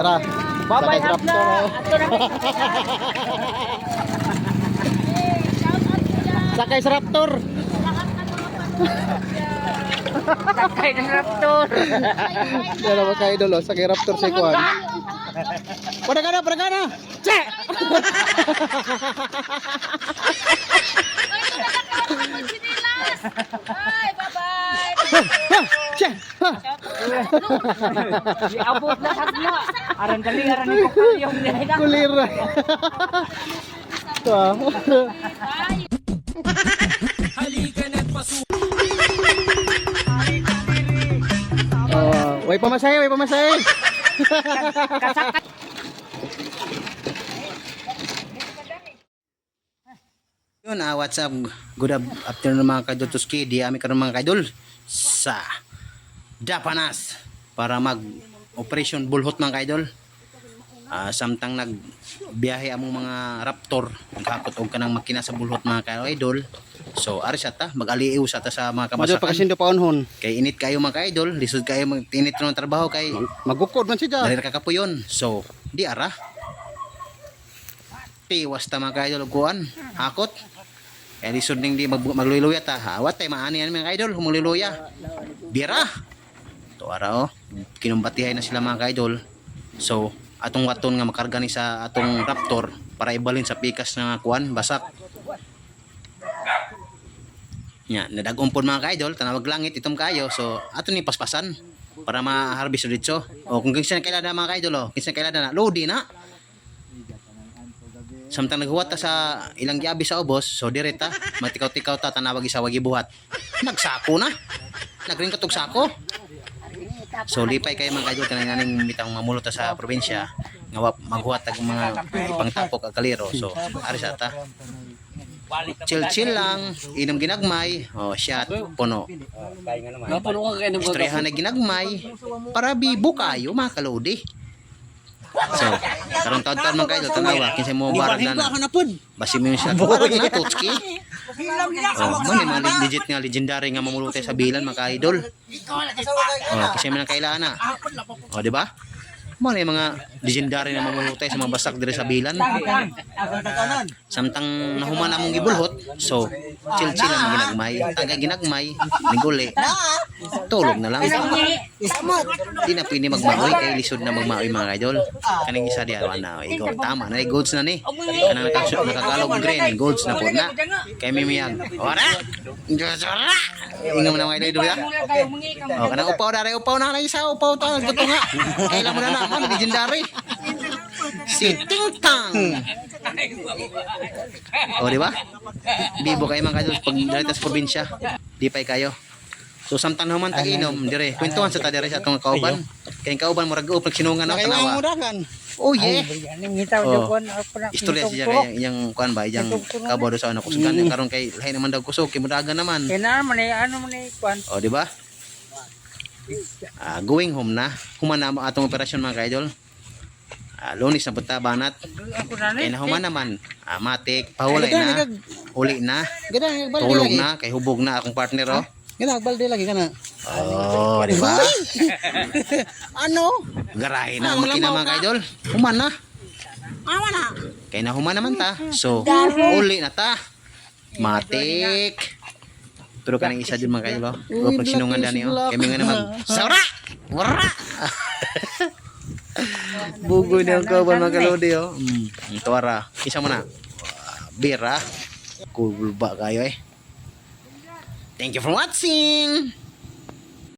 Tara. Bye-bye, Sakay Hapla. Raptor, Sakay sa Raptor. Sakay ng Raptor. Yan naman ka idol, oh. Sakay Raptor si Kuan. Pada ka na. Che! Bye, bye-bye. Che! Abot na Hapla. Aran dali, aran ni Kukalyong. Kulira. Ito ah. Way pamasahe. Yun, what's up? Good afternoon mga kaidol Tuski. Di kami karon mga kaidol sa Dapanas para mag operation bulhot mga kaidol. Samtang nagbiyahe among mga raptor, naghakot og kanang makina sa bulhot mga kaidol. So ari sa ta, mag-aliiw sa ta sa mga Madol kabasakan. pakasindo pa onhon. Kay init kayo mga kaidol, lisod kayo mag-init ng trabaho kay Magukod man siya. dali ra kakapuyon. So di ara. Tiwas ta mga kaidol og kuan, hakot. Kaya lisod ning di magluya ta. Awat tay maani yan mga kaidol, humuliluya. Bira. To ara oh, kinumbatihay na sila mga kaidol. So atong waton nga makarga ni sa atong raptor para ibalin sa pikas nga kuan basak. Nya, nadagong pod mga kaidol, tanawag langit itom kayo. So ato ni paspasan para ma-harvest dito. O kung kinsa kailada mga kaidol, oh, kinsa kailada na lodi na. Samtang naghuwat ta sa ilang giabi sa ubos, so direta matikaw-tikaw ta tanawag isa wagi buhat. Nagsako na. Nagringkot og sako. So lipay kayo mga kaidol kanang naning mitang mamulot ta sa probinsya nga maghuwat tag mga pangtapok ag kaliro. So ari sa ta. Chill lang, inom ginagmay, shot, puno. Istoryahan na ginagmay, para bibo kayo mga kalodi. So, karong taon-taon mga kaidol, tanawa, kinsa mo barad na. Basi mo yung shot, barad na, Tutski. Mani mga legit nga, legendary nga mamulutay sa bilan mga kaidol. Kasi mo nang kailangan na. Diba? Mani mga legendary na mamulutay sa mga basak dire sa bilan. Samtang nahuman among gibulhot, so chill ang ginagmay. Taga ginagmay, niguli. Tulog na lang. Di na pini magmaoy kay lisod na magmaoy mga idol. Kaning isa di na ikaw tama na goods na ni. Kanang nakakalog green, goods na po na. Kay mimiyag. Ora. Ora. Ingam na mga idol ya. Kanang upaw na isa upaw ta gutunga. Kailan mo na naman legendary. Si Ting Tang. Di ba? Bibo kayo mga kaidol pag dito sa probinsya. Di pa kayo. So samtang naman tag inom dire. Kwentuhan sa ta dire sa atong kauban. Kay kauban murag pag sinungan na tanawa. Oh yeah. Istorya siya kay iyang kuan ba iyang kabado sa anak kusugan karon kay lahi naman daw kusog kay mudagan naman. Kena man ano man kuan. Di ba? Going home na. Human na atong operasyon mga kaidol. Lunis na punta banat. Kaya nahuman naman. Matik, pahulay na. Uli na. Tulog na. Kay hubog na akong partner oh. Ginagbalde lagi ka na. Di ba? Ano? Garahe na makina mga kaidol. Human na. Kaya nahuman naman ta. So, uli na ta. Matik. Pero kanang isa din mga kaidol. Pag sinungan dani oh. Kaya nga naman. Saura! Wara! Bugoy na yung kawan mga kalodi oh. Tuwara. Isa mo na. Bira. Cool ba kayo eh. Thank you for watching.